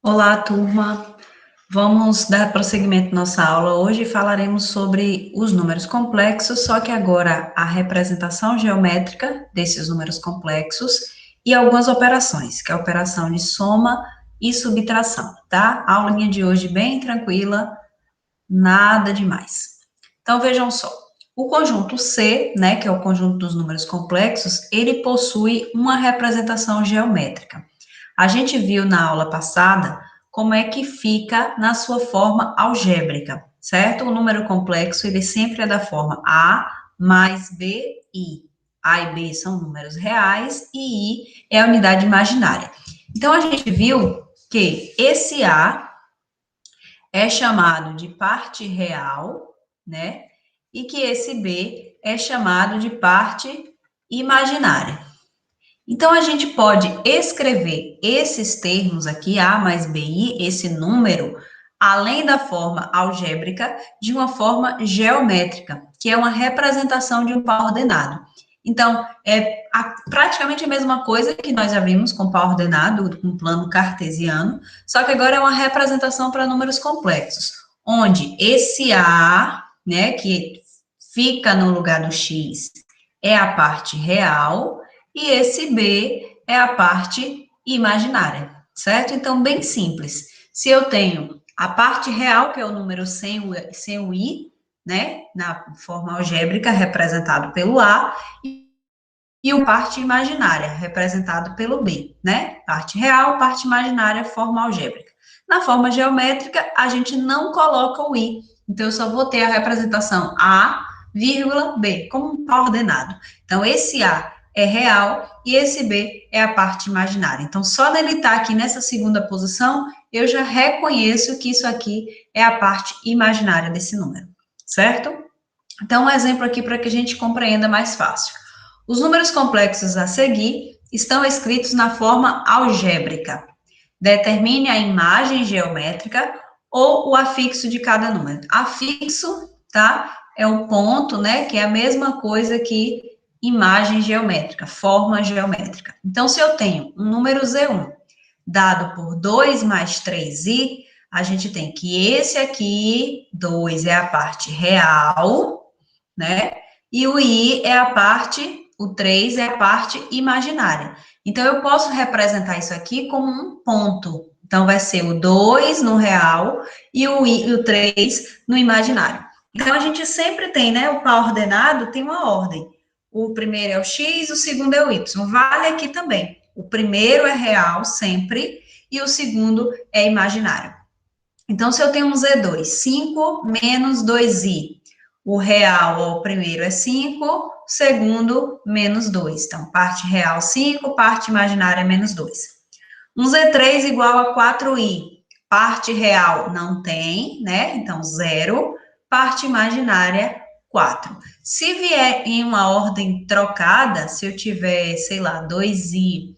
Olá, turma. Vamos dar prosseguimento à nossa aula. Hoje falaremos sobre os números complexos, só que agora a representação geométrica desses números complexos e algumas operações, que é a operação de soma e subtração, tá? A aulinha de hoje bem tranquila, nada demais. Então, vejam só. O conjunto C, né, que é o conjunto dos números complexos, ele possui uma representação geométrica. A gente viu na aula passada como é que fica na sua forma algébrica, certo? O número complexo, ele sempre é da forma A mais B, I. A e B são números reais e I é a unidade imaginária. Então, a gente viu que esse A é chamado de parte real, né? E que esse B é chamado de parte imaginária. Então, a gente pode escrever esses termos aqui, A mais BI, esse número, além da forma algébrica, de uma forma geométrica, que é uma representação de um par ordenado. Então, é praticamente a mesma coisa que nós já vimos com par ordenado, com plano cartesiano, só que agora é uma representação para números complexos, onde esse A, né, que fica no lugar do X, é a parte real, e esse B é a parte imaginária, certo? Então, bem simples. Se eu tenho a parte real, que é o número sem o I, né, na forma algébrica, representado pelo A, e o parte imaginária, representado pelo B, né? Parte real, parte imaginária, forma algébrica. Na forma geométrica, a gente não coloca o I, então eu só vou ter a representação A, vírgula, B, como um par ordenado. Então, esse A é real e esse B é a parte imaginária. Então, só dele estar aqui nessa segunda posição, eu já reconheço que isso aqui é a parte imaginária desse número, certo? Então, um exemplo aqui para que a gente compreenda mais fácil. Os números complexos a seguir estão escritos na forma algébrica. Determine a imagem geométrica ou o afixo de cada número. Afixo, tá? É um ponto, né? Que é a mesma coisa que imagem geométrica, forma geométrica. Então, se eu tenho um número Z1 dado por 2 mais 3i, a gente tem que esse aqui, 2 é a parte real, né? E o i é a parte, o 3 é a parte imaginária. Então, eu posso representar isso aqui como um ponto. Então, vai ser o 2 no real e o 3 no imaginário. Então, a gente sempre tem, né? O par ordenado tem uma ordem. O primeiro é o x, o segundo é o y. Vale aqui também. O primeiro é real sempre e o segundo é imaginário. Então, se eu tenho um Z2, 5 menos 2i, o real, o primeiro é 5, o segundo, menos 2. Então, parte real 5, parte imaginária menos 2. Um Z3 igual a 4i, parte real não tem, né? Então, 0, parte imaginária 4. Se vier em uma ordem trocada, se eu tiver, sei lá, 2i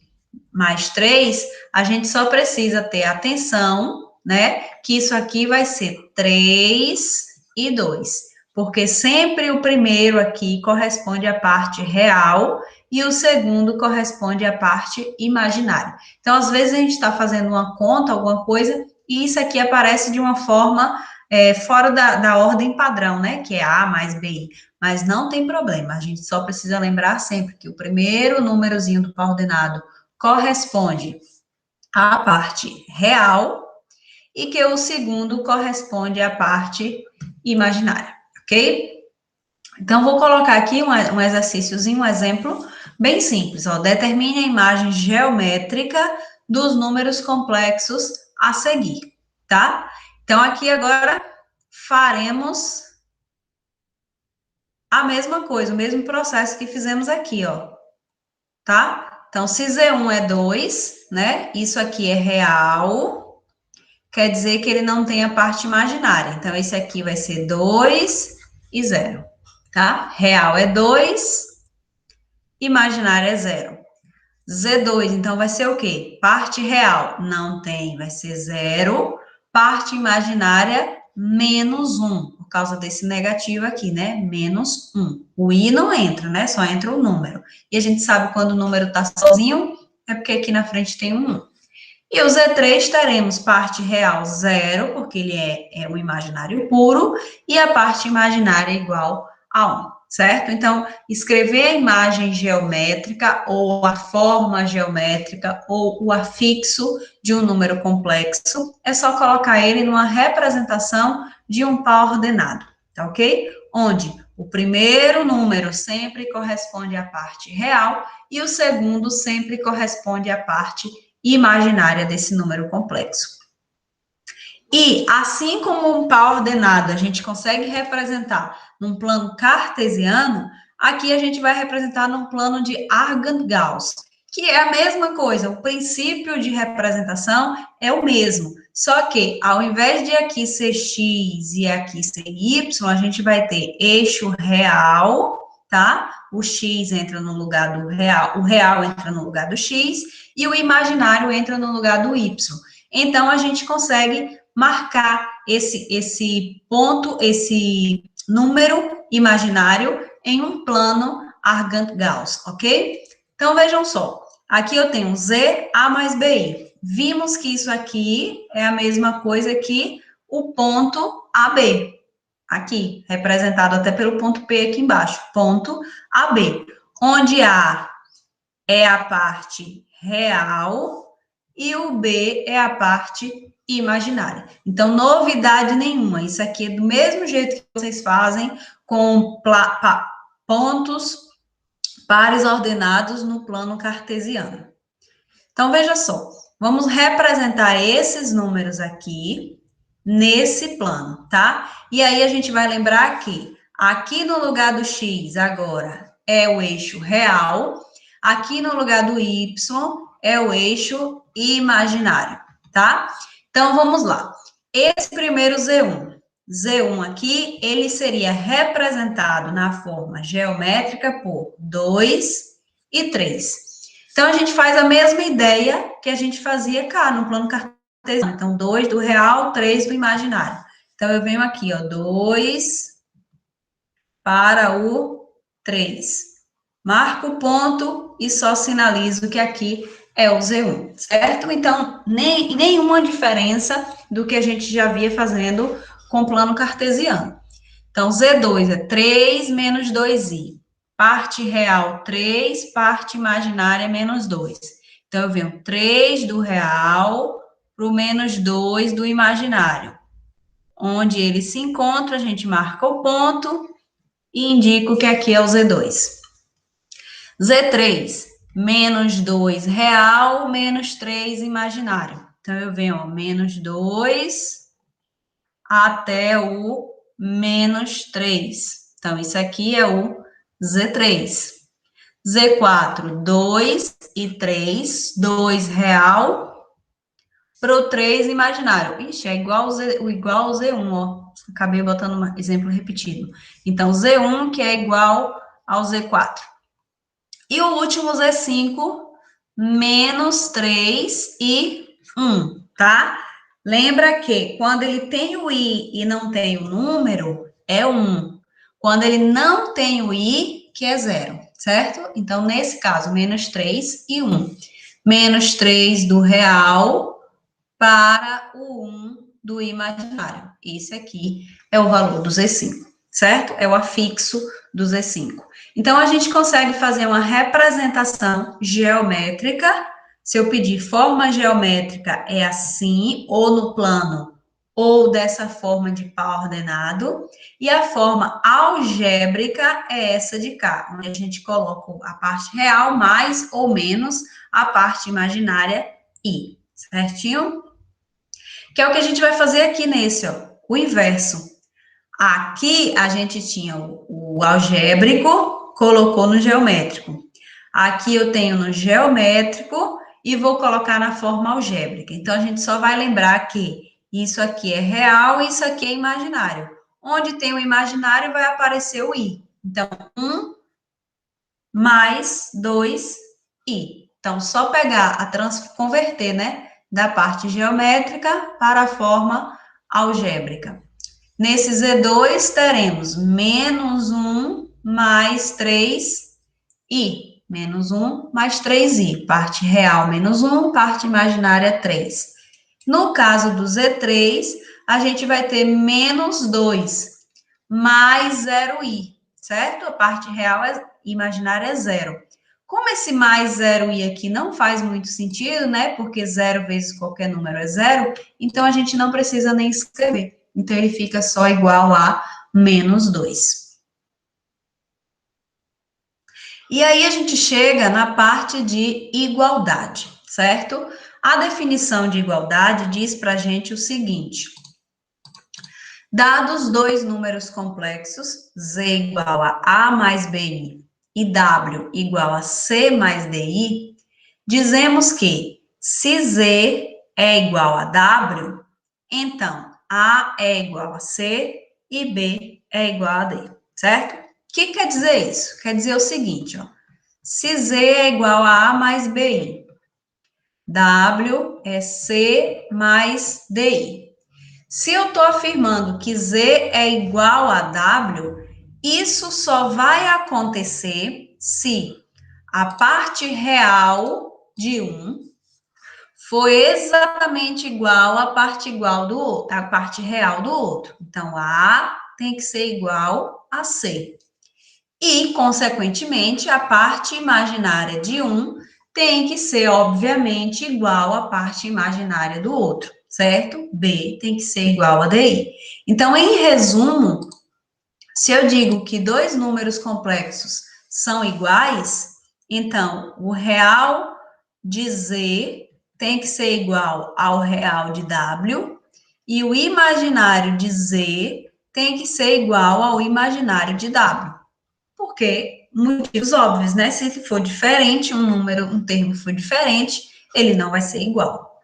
mais 3, a gente só precisa ter atenção, né? Que isso aqui vai ser 3 e 2, porque sempre o primeiro aqui corresponde à parte real e o segundo corresponde à parte imaginária. Então, às vezes, a gente está fazendo uma conta, alguma coisa, e isso aqui aparece de uma forma fora da ordem padrão, né? Que é A mais B. Mas não tem problema, a gente só precisa lembrar sempre que o primeiro númerozinho do par ordenado corresponde à parte real e que o segundo corresponde à parte imaginária, ok? Então, vou colocar aqui um exercíciozinho, um exemplo bem simples, ó. Determine a imagem geométrica dos números complexos a seguir, tá? Então, aqui agora faremos a mesma coisa, o mesmo processo que fizemos aqui, ó, tá? Então, se Z1 é 2, né? Isso aqui é real, quer dizer que ele não tem a parte imaginária. Então, esse aqui vai ser 2 e 0, tá? Real é 2, imaginária é 0. Z2, então, vai ser o quê? Parte real, não tem, vai ser 0. Parte imaginária, menos 1, por causa desse negativo aqui, né? Menos 1. O i não entra, né? Só entra o número. E a gente sabe quando o número está sozinho, é porque aqui na frente tem um 1. E o Z3 teremos parte real 0, porque ele é o imaginário puro, e a parte imaginária igual a 1, certo? Então, escrever a imagem geométrica, ou a forma geométrica, ou o afixo de um número complexo, é só colocar ele numa representação de um par ordenado, tá ok? Onde o primeiro número sempre corresponde à parte real, e o segundo sempre corresponde à parte imaginária desse número complexo. E, assim como um par ordenado a gente consegue representar num plano cartesiano, aqui a gente vai representar num plano de Argand-Gauss, que é a mesma coisa, o princípio de representação é o mesmo, só que ao invés de aqui ser x e aqui ser y, a gente vai ter eixo real, tá? O x entra no lugar do real, o real entra no lugar do x, e o imaginário entra no lugar do y. Então, a gente consegue marcar esse ponto, esse número imaginário em um plano Argand-Gauss, ok? Então, vejam só. Aqui eu tenho Z, A mais BI. Vimos que isso aqui é a mesma coisa que o ponto AB. Aqui, representado até pelo ponto P aqui embaixo. Ponto AB. Onde A é a parte real e o B é a parte imaginária. Então, novidade nenhuma. Isso aqui é do mesmo jeito que vocês fazem com pontos pares ordenados no plano cartesiano. Então, veja só. Vamos representar esses números aqui nesse plano, tá? E aí, a gente vai lembrar que aqui no lugar do X, agora, é o eixo real. Aqui no lugar do Y é o eixo imaginário, tá? Então, vamos lá. Esse primeiro Z1 aqui, ele seria representado na forma geométrica por 2 e 3. Então, a gente faz a mesma ideia que a gente fazia cá, no plano cartesiano. Então, 2 do real, 3 do imaginário. Então, eu venho aqui, ó, 2 para o 3. Marco o ponto e só sinalizo que aqui é o Z1, certo? Então, nenhuma diferença do que a gente já via fazendo com o plano cartesiano. Então, Z2 é 3 menos 2i. Parte real, 3, parte imaginária, menos 2. Então, eu venho 3 do real para o menos 2 do imaginário. Onde ele se encontra, a gente marca o ponto e indico que aqui é o Z2. Z3, menos 2 real, menos 3 imaginário. Então, eu venho, ó, menos 2 até o menos 3. Então, isso aqui é o Z3. Z4, 2 e 3, 2 real para o 3 imaginário. Ixi, é igual ao Z1, ó. Acabei botando um exemplo repetido. Então, Z1, que é igual ao Z4. E o último Z5, menos 3 e 1, tá? Lembra que quando ele tem o i e não tem o número, é 1. Quando ele não tem o i, que é 0, certo? Então, nesse caso, menos 3 e 1. Menos 3 do real para o 1 do imaginário. Esse aqui é o valor do Z5, certo? É o afixo do Z5. Então, a gente consegue fazer uma representação geométrica. Se eu pedir forma geométrica, é assim, ou no plano, ou dessa forma de par ordenado. E a forma algébrica é essa de cá, onde a gente coloca a parte real mais ou menos a parte imaginária i, certinho? Que é o que a gente vai fazer aqui nesse, ó, o inverso. Aqui a gente tinha o algébrico, colocou no geométrico. Aqui eu tenho no geométrico e vou colocar na forma algébrica. Então, a gente só vai lembrar que isso aqui é real e isso aqui é imaginário. Onde tem o imaginário, vai aparecer o i. Então, 1 mais 2i. Então, só pegar, converter, né, da parte geométrica para a forma algébrica. Nesse Z2, teremos menos 1 mais 3i. menos 1, mais 3i. Parte real, menos 1, parte imaginária, 3. No caso do Z3, a gente vai ter menos 2, mais 0i, certo? A parte real imaginária é 0. Como esse mais 0i aqui não faz muito sentido, né? Porque 0 vezes qualquer número é 0, então a gente não precisa nem escrever. Então, ele fica só igual a menos 2. E aí, a gente chega na parte de igualdade, certo? A definição de igualdade diz para a gente o seguinte: dados dois números complexos, z igual a A mais BI e W igual a C mais DI, dizemos que se Z é igual a W, então A é igual a C e B é igual a D, certo? O que quer dizer isso? Quer dizer o seguinte, ó. Se Z é igual a A mais BI, W é C mais DI. Se eu estou afirmando que Z é igual a W, isso só vai acontecer se a parte real de um for exatamente igual à parte igual do outro, a parte real do outro. Então, A tem que ser igual a C. E, consequentemente, a parte imaginária de um tem que ser, obviamente, igual à parte imaginária do outro, certo? B tem que ser igual a DI. Então, em resumo, se eu digo que dois números complexos são iguais, então, o real de Z tem que ser igual ao real de W, e o imaginário de Z tem que ser igual ao imaginário de W. Porque, motivos óbvios, né? Se for diferente, um termo for diferente, ele não vai ser igual.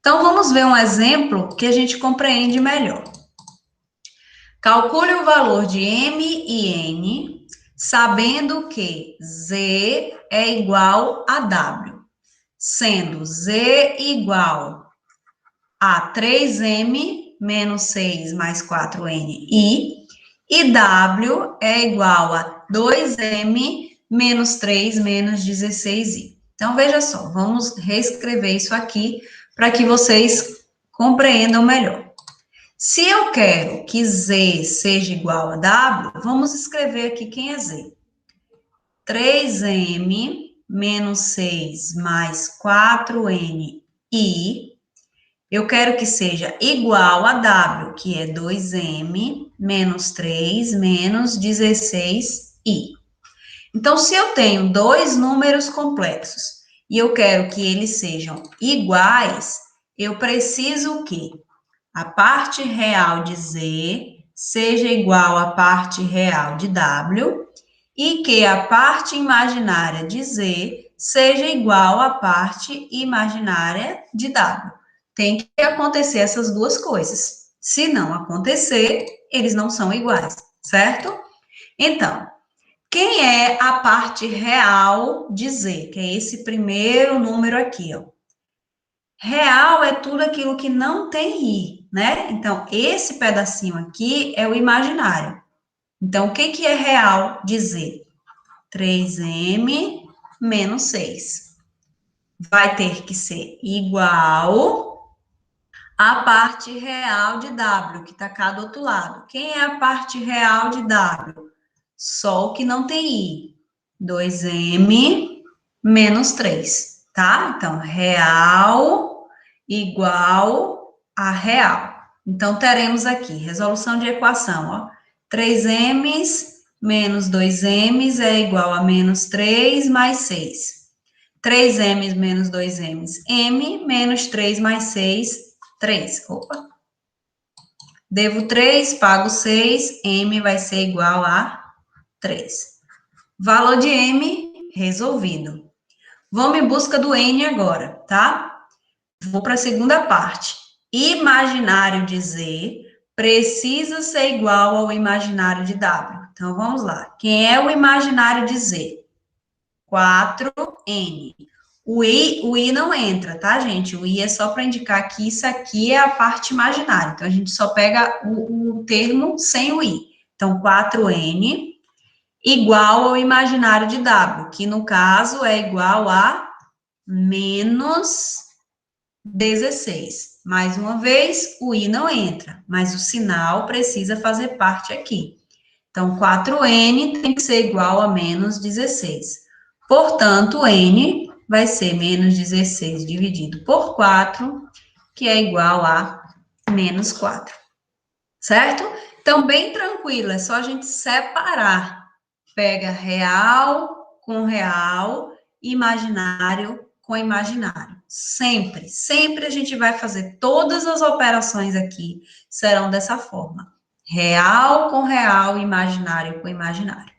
Então, vamos ver um exemplo que a gente compreende melhor. Calcule o valor de M e N, sabendo que Z é igual a W, sendo Z igual a 3M menos 6 mais 4NI, e W é igual a 2M menos 3 menos 16I. Então, veja só, vamos reescrever isso aqui para que vocês compreendam melhor. Se eu quero que Z seja igual a W, vamos escrever aqui quem é Z. 3M menos 6 mais 4NI. Eu quero que seja igual a W, que é 2M menos 3 menos 16I. Então, se eu tenho dois números complexos e eu quero que eles sejam iguais, eu preciso que a parte real de Z seja igual à parte real de W e que a parte imaginária de Z seja igual à parte imaginária de W. Tem que acontecer essas duas coisas. Se não acontecer, eles não são iguais, certo? Então, quem é a parte real de Z? Que é esse primeiro número aqui, ó. Real é tudo aquilo que não tem I, né? Então, esse pedacinho aqui é o imaginário. Então, o que é real de Z? 3M menos 6. Vai ter que ser igual à parte real de W, que está cá do outro lado. Quem é a parte real de W? Só o que não tem I. 2M menos 3, tá? Então, real igual a real. Então, teremos aqui, resolução de equação, ó. 3M's menos 2M's é igual a menos 3 mais 6. 3M's menos 2M's, M menos 3 mais 6, 3. Opa. Devo 3, pago 6, M vai ser igual a 3. Valor de M resolvido. Vamos em busca do N agora, tá? Vou para a segunda parte. Imaginário de Z precisa ser igual ao imaginário de W. Então, vamos lá. Quem é o imaginário de Z? 4N. O I não entra, tá, gente? O I é só para indicar que isso aqui é a parte imaginária. Então, a gente só pega o termo sem o I. Então, 4N igual ao imaginário de W, que no caso é igual a menos 16. Mais uma vez, o i não entra, mas o sinal precisa fazer parte aqui. Então, 4n tem que ser igual a menos 16. Portanto, n vai ser menos 16 dividido por 4, que é igual a menos 4. Certo? Então, bem tranquilo, é só a gente separar. Pega real com real, imaginário com imaginário. Sempre, sempre a gente vai fazer todas as operações aqui serão dessa forma. Real com real, imaginário com imaginário.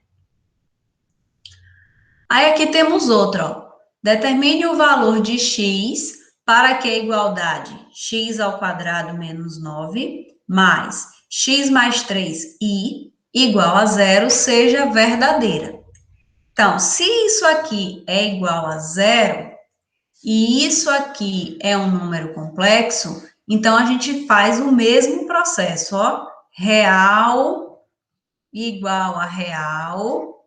Aí aqui temos outra, ó. Determine o valor de x para que a igualdade x ao quadrado menos 9 mais x mais 3i igual a zero seja verdadeira. Então, se isso aqui é igual a zero e isso aqui é um número complexo, então a gente faz o mesmo processo, ó. Real igual a real,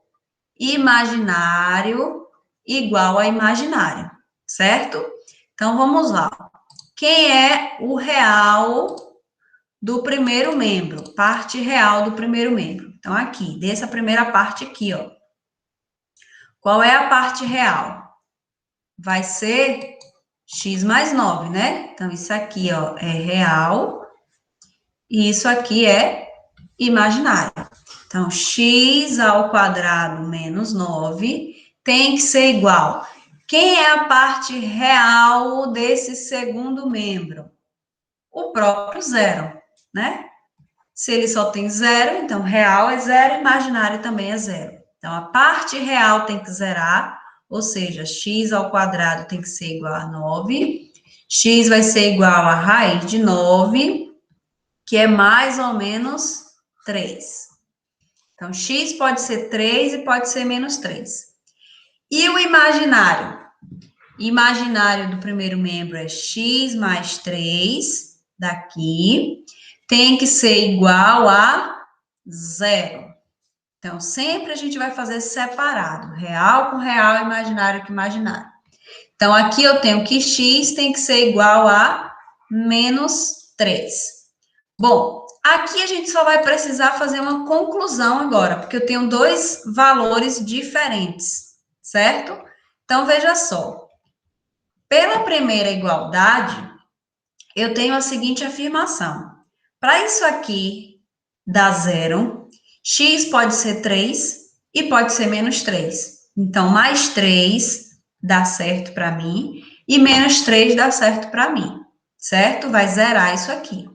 imaginário igual a imaginário, certo? Então, vamos lá. Quem é o real do primeiro membro? Parte real do primeiro membro. Então, aqui, dessa primeira parte aqui, ó. Qual é a parte real? Vai ser x mais 9, né? Então, isso aqui, ó, é real. E isso aqui é imaginário. Então, x ao quadrado menos 9 tem que ser igual. Quem é a parte real desse segundo membro? O próprio zero, né? Se ele só tem zero, então real é zero, imaginário também é zero. Então, a parte real tem que zerar, ou seja, x ao quadrado tem que ser igual a 9. X vai ser igual a raiz de 9, que é mais ou menos 3. Então, x pode ser 3 e pode ser menos 3. E o imaginário? Imaginário do primeiro membro é x mais 3, daqui, tem que ser igual a 0. Então, sempre a gente vai fazer separado, real com real, imaginário com imaginário. Então, aqui eu tenho que x tem que ser igual a menos 3. Bom, aqui a gente só vai precisar fazer uma conclusão agora, porque eu tenho dois valores diferentes, certo? Então, veja só. Pela primeira igualdade, eu tenho a seguinte afirmação. Para isso aqui dar zero, x pode ser 3 e pode ser menos 3. Então, mais 3 dá certo para mim e menos 3 dá certo para mim, certo? Vai zerar isso aqui.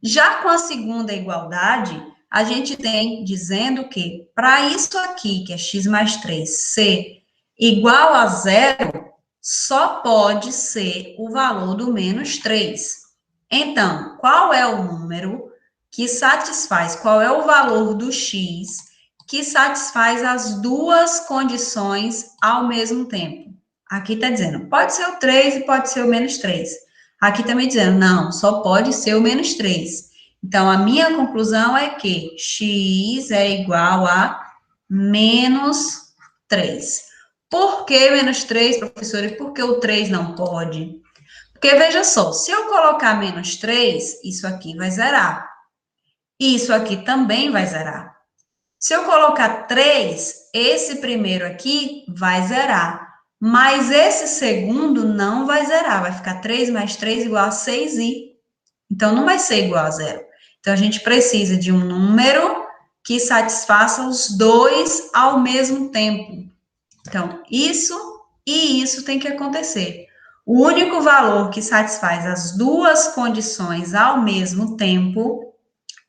Já com a segunda igualdade, a gente tem dizendo que para isso aqui, que é x mais 3, ser igual a zero, só pode ser o valor do menos 3. Então, qual é o número que satisfaz, qual é o valor do x que satisfaz as duas condições ao mesmo tempo? Aqui está dizendo, pode ser o 3 e pode ser o menos 3. Aqui também dizendo, não, só pode ser o menos 3. Então, a minha conclusão é que x é igual a menos 3. Por que menos 3, professora? E por que o 3 não pode? Porque, veja só, se eu colocar menos 3, isso aqui vai zerar. Isso aqui também vai zerar. Se eu colocar 3, esse primeiro aqui vai zerar. Mas esse segundo não vai zerar. Vai ficar 3 mais 3 igual a 6i. Então, não vai ser igual a zero. Então, a gente precisa de um número que satisfaça os dois ao mesmo tempo. Então, isso e isso tem que acontecer. O único valor que satisfaz as duas condições ao mesmo tempo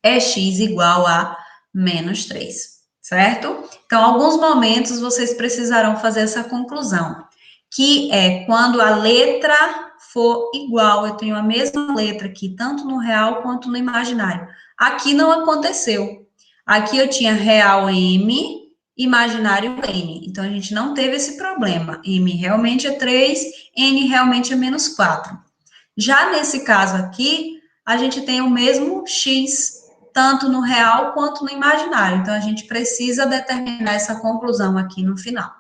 é x igual a menos 3, certo? Então, alguns momentos vocês precisarão fazer essa conclusão, que é quando a letra for igual, eu tenho a mesma letra aqui, tanto no real quanto no imaginário. Aqui não aconteceu. Aqui eu tinha real M, imaginário N. Então, a gente não teve esse problema. M realmente é 3, N realmente é menos 4. Já nesse caso aqui, a gente tem o mesmo X. tanto no real quanto no imaginário. Então, a gente precisa determinar essa conclusão aqui no final.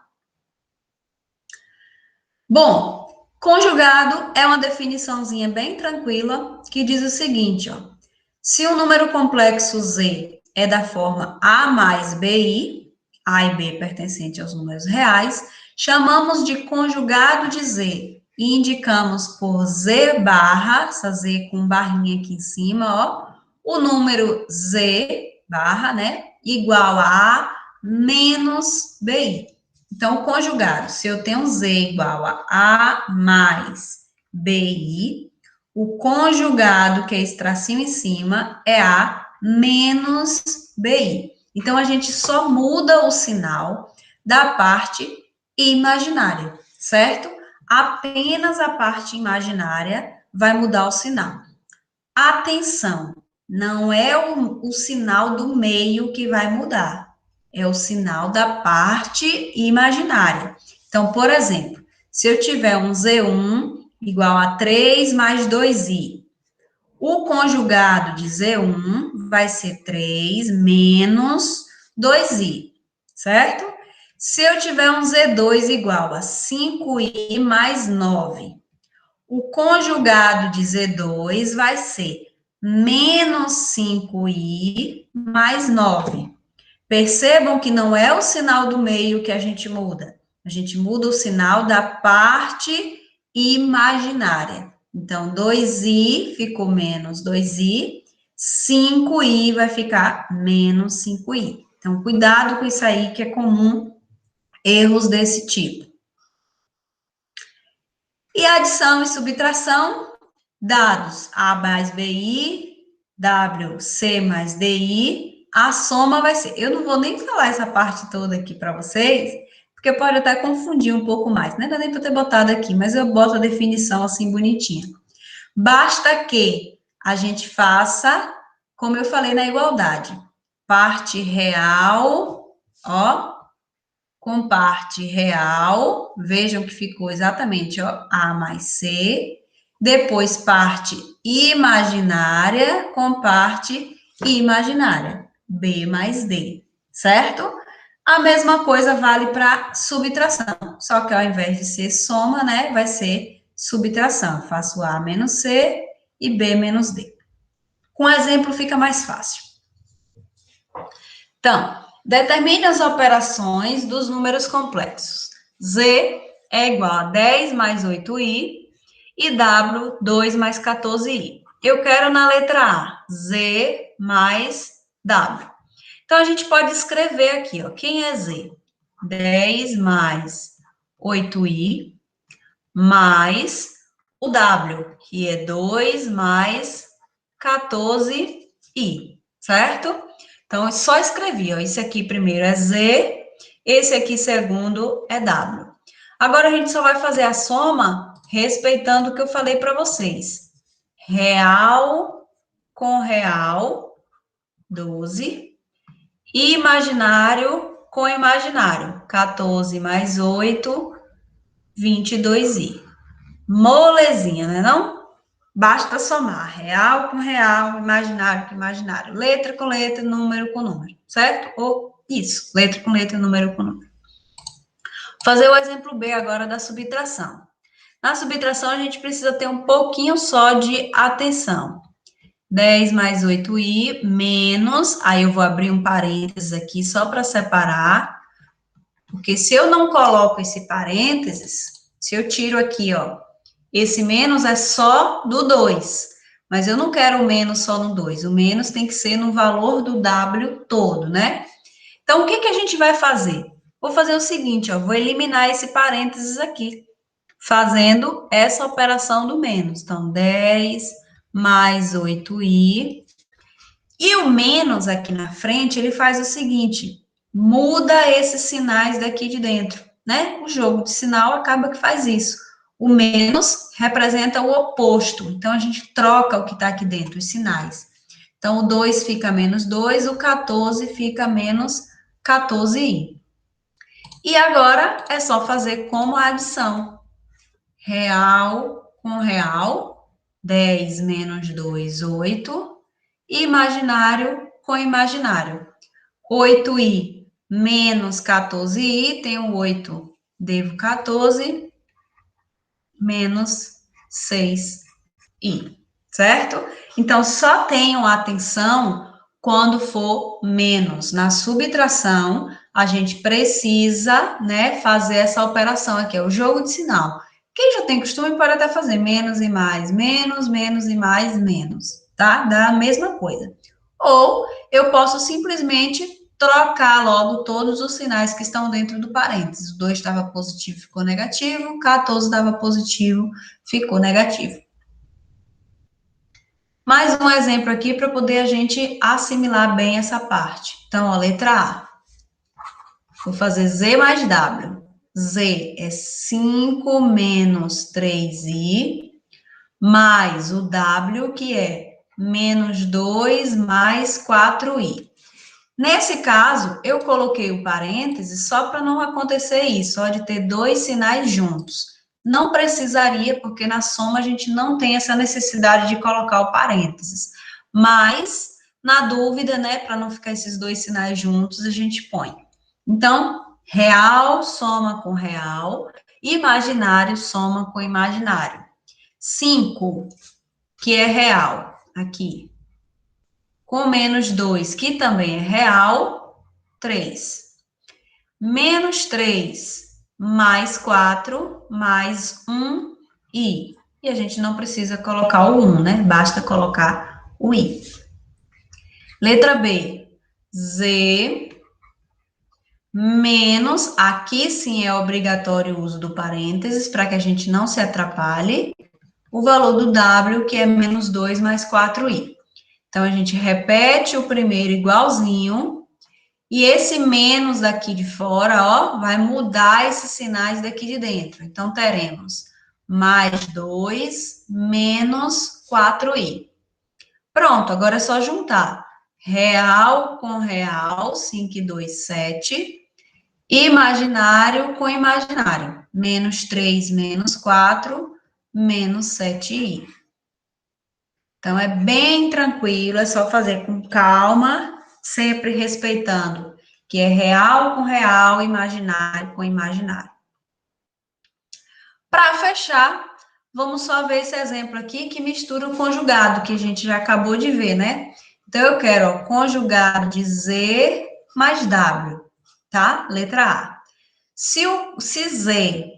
Bom, conjugado é uma definiçãozinha bem tranquila, que diz o seguinte, ó. Se o número complexo Z é da forma A mais BI, A e B pertencente aos números reais, chamamos de conjugado de Z e indicamos por Z barra, essa Z com barrinha aqui em cima, ó, o número Z barra, né, igual a menos BI. Então, o conjugado, se eu tenho Z igual a mais BI, o conjugado, que é esse tracinho em cima, é A menos BI. Então, a gente só muda o sinal da parte imaginária, certo? Apenas a parte imaginária vai mudar o sinal. Atenção, não é o sinal do meio que vai mudar, é o sinal da parte imaginária. Então, por exemplo, se eu tiver um Z1 igual a 3 mais 2i, o conjugado de Z1 vai ser 3 menos 2i, certo? Se eu tiver um Z2 igual a 5i mais 9, o conjugado de Z2 vai ser menos 5i mais 9. Percebam que não é o sinal do meio que a gente muda o sinal da parte imaginária. Então, 2i ficou menos 2i, 5i vai ficar menos 5i. Então, cuidado com isso aí, que é comum erros desse tipo. E adição e subtração, dados A mais BI, W, C mais DI, a soma vai ser... Eu não vou nem falar essa parte toda aqui para vocês, porque pode até confundir um pouco mais, né? Não dá nem para ter botado aqui, mas eu boto a definição assim bonitinha. Basta que a gente faça, como eu falei na igualdade, parte real, ó, com parte real, vejam que ficou exatamente, ó, A mais C, depois parte imaginária com parte imaginária, B mais D, certo? A mesma coisa vale para subtração, só que ao invés de ser soma, né, vai ser subtração. Eu faço A menos C e B menos D. Com exemplo fica mais fácil. Então, determine as operações dos números complexos. Z é igual a 10 mais 8i e W, 2 mais 14i. Eu quero na letra A, Z mais W. Então, a gente pode escrever aqui, ó, quem é Z? 10 mais 8i mais o W, que é 2 mais 14i, certo? Então, eu só escrevi, ó, esse aqui primeiro é Z, esse aqui segundo é W. Agora, a gente só vai fazer a soma respeitando o que eu falei para vocês. Real com real, 12. Imaginário com imaginário, 14 mais 8, 22i. Molezinha, né não? Basta somar real com real, imaginário com imaginário, letra com letra, número com número, certo? Ou isso, letra com letra, número com número. Fazer o exemplo B agora da subtração. Na subtração, a gente precisa ter um pouquinho só de atenção. 10 mais 8i menos, aí eu vou abrir um parênteses aqui só para separar, porque se eu não coloco esse parênteses, se eu tiro aqui, ó, esse menos é só do 2, mas eu não quero o menos só no 2, o menos tem que ser no valor do W todo, né? Então, o que que a gente vai fazer? Vou fazer o seguinte, ó, vou eliminar esse parênteses aqui, fazendo essa operação do menos. Então, 10 mais 8i, e o menos aqui na frente, ele faz o seguinte, muda esses sinais daqui de dentro, né? O jogo de sinal acaba que faz isso. O menos representa o oposto, então a gente troca o que está aqui dentro, os sinais. Então, o 2 fica menos 2, o 14 fica menos 14i. E agora é só fazer como a adição. Real com real, 10 menos 2, 8. Imaginário com imaginário. 8i menos 14i, tenho 8, devo 14, menos 6i, certo? Então, só tenham atenção quando for menos. Na subtração, a gente precisa, né, fazer essa operação aqui, é o jogo de sinal. Quem já tem costume pode até fazer menos e mais, menos, menos e mais, menos, tá? Dá a mesma coisa. Ou eu posso simplesmente trocar logo todos os sinais que estão dentro do parênteses. O 2 estava positivo, ficou negativo, 14 estava positivo, ficou negativo. Mais um exemplo aqui para poder a gente assimilar bem essa parte. Então, a letra A. Vou fazer Z mais W. Z é 5 menos 3i, mais o W, que é menos 2 mais 4i. Nesse caso, eu coloquei o parêntese só para não acontecer isso, só de ter dois sinais juntos. Não precisaria, porque na soma a gente não tem essa necessidade de colocar o parênteses. Mas, na dúvida, né, para não ficar esses dois sinais juntos, a gente põe. Então, real soma com real, imaginário soma com imaginário. 5, que é real, aqui, com menos 2, que também é real, 3. Menos 3 mais 4 mais 1 i. E a gente não precisa colocar o 1, né? Basta colocar o i. Letra B. Z menos, aqui sim é obrigatório o uso do parênteses, para que a gente não se atrapalhe, o valor do W, que é menos 2 mais 4i. Então, a gente repete o primeiro igualzinho, e esse menos daqui de fora, ó, vai mudar esses sinais daqui de dentro. Então, teremos mais 2 menos 4i. Pronto, agora é só juntar. Real com real, 5 e 2, 7. Imaginário com imaginário. Menos 3 menos 4, menos 7i. Então, é bem tranquilo, é só fazer com calma, sempre respeitando que é real com real, imaginário com imaginário. Para fechar, vamos só ver esse exemplo aqui que mistura o conjugado, que a gente já acabou de ver, né? Então, eu quero, ó, conjugado de Z mais W, tá? Letra A. Se Z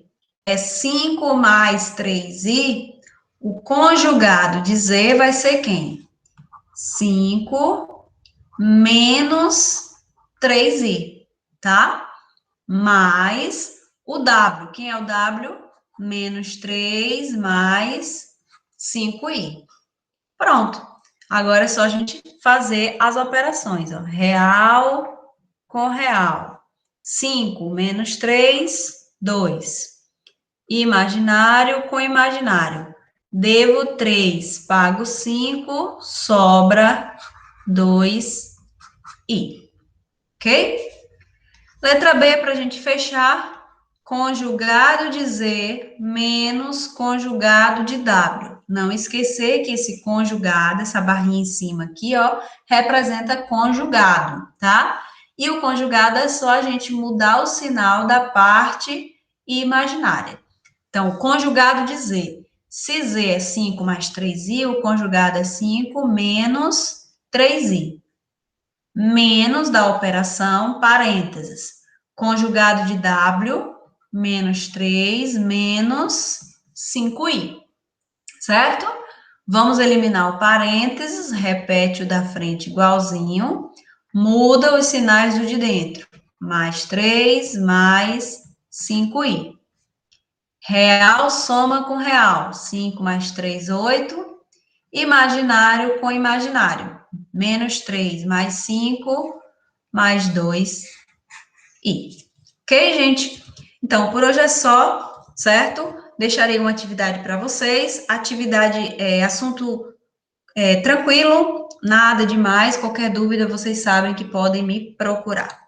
é 5 mais 3i, o conjugado de Z vai ser quem? 5 menos 3i, tá? Mais o W. Quem é o W? Menos 3 mais 5i. Pronto. Agora é só a gente fazer as operações, ó. Real com real. 5 menos 3, 2. Imaginário com imaginário. Devo 3, pago 5, sobra 2i. Ok? Letra B, para a gente fechar. Conjugado de Z menos conjugado de W. Não esquecer que esse conjugado, essa barrinha em cima aqui, ó, representa conjugado, tá? E o conjugado é só a gente mudar o sinal da parte imaginária. Então, o conjugado de Z. Se Z é 5 mais 3i, o conjugado é 5 menos 3i. Menos da operação, parênteses. Conjugado de W, menos 3, menos 5i. Certo? Vamos eliminar o parênteses, repete o da frente igualzinho, muda os sinais do de dentro. Mais 3, mais 5i. Real soma com real. 5 mais 3, 8. Imaginário com imaginário. Menos 3 mais 5, mais 2i. Ok, gente? Então, por hoje é só, certo? Deixarei uma atividade para vocês. Atividade, assunto tranquilo, nada demais. Qualquer dúvida, vocês sabem que podem me procurar.